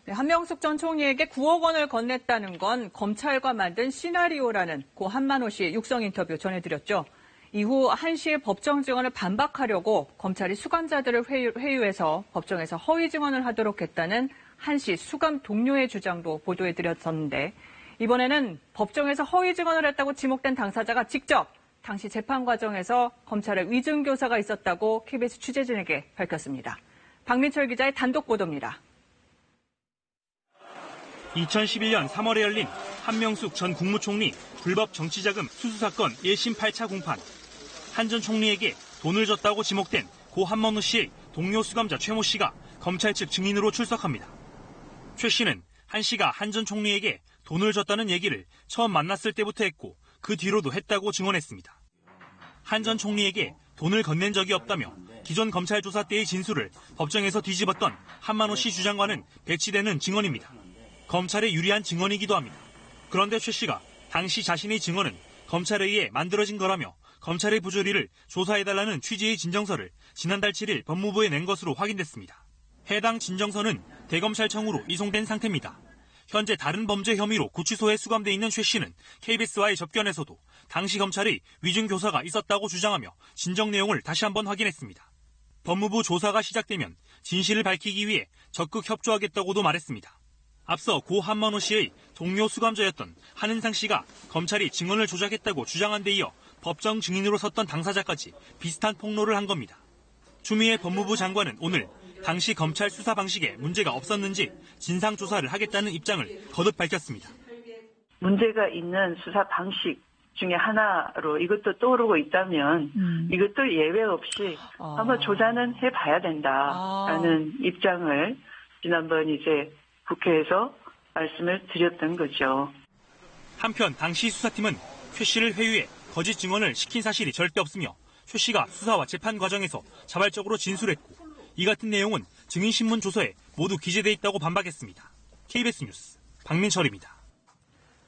네, 한명숙 전 총리에게 9억 원을 건넸다는 건 검찰과 만든 시나리오라는 고 한만호 씨의 육성 인터뷰 전해드렸죠. 이후 한 씨의 법정 증언을 반박하려고 검찰이 수감자들을 회유해서 법정에서 허위 증언을 하도록 했다는 한 씨 수감 동료의 주장도 보도해드렸었는데 이번에는 법정에서 허위 증언을 했다고 지목된 당사자가 직접 당시 재판 과정에서 검찰의 위증 교사가 있었다고 KBS 취재진에게 밝혔습니다. 박민철 기자의 단독 보도입니다. 2011년 3월에 열린 한명숙 전 국무총리 불법 정치자금 수수 사건 1심 8차 공판. 한 전 총리에게 돈을 줬다고 지목된 고 한만호 씨의 동료 수감자 최모 씨가 검찰 측 증인으로 출석합니다. 최 씨는 한 씨가 한 전 총리에게 돈을 줬다는 얘기를 처음 만났을 때부터 했고 그 뒤로도 했다고 증언했습니다. 한 전 총리에게 돈을 건넨 적이 없다며 기존 검찰 조사 때의 진술을 법정에서 뒤집었던 한만호 씨 주장과는 배치되는 증언입니다. 검찰에 유리한 증언이기도 합니다. 그런데 최 씨가 당시 자신의 증언은 검찰에 의해 만들어진 거라며 검찰의 부조리를 조사해달라는 취지의 진정서를 지난달 7일 법무부에 낸 것으로 확인됐습니다. 해당 진정서는 대검찰청으로 이송된 상태입니다. 현재 다른 범죄 혐의로 구치소에 수감돼 있는 최 씨는 KBS와의 접견에서도 당시 검찰의 위증 교사가 있었다고 주장하며 진정 내용을 다시 한번 확인했습니다. 법무부 조사가 시작되면 진실을 밝히기 위해 적극 협조하겠다고도 말했습니다. 앞서 고 한만호 씨의 동료 수감자였던 한은상 씨가 검찰이 증언을 조작했다고 주장한 데 이어 법정 증인으로 섰던 당사자까지 비슷한 폭로를 한 겁니다. 추미애 법무부 장관은 오늘 당시 검찰 수사 방식에 문제가 없었는지 진상조사를 하겠다는 입장을 거듭 밝혔습니다. 문제가 있는 수사 방식 중에 하나로 이것도 떠오르고 있다면 이것도 예외 없이 한번 조사는 해봐야 된다라는 입장을 지난번 이제 국회에서 말씀을 드렸던 거죠. 한편 당시 수사팀은 최 씨를 회유해 거짓 증언을 시킨 사실이 절대 없으며 최 씨가 수사와 재판 과정에서 자발적으로 진술했고 이 같은 내용은 증인신문 조서에 모두 기재돼 있다고 반박했습니다. KBS 뉴스 박민철입니다.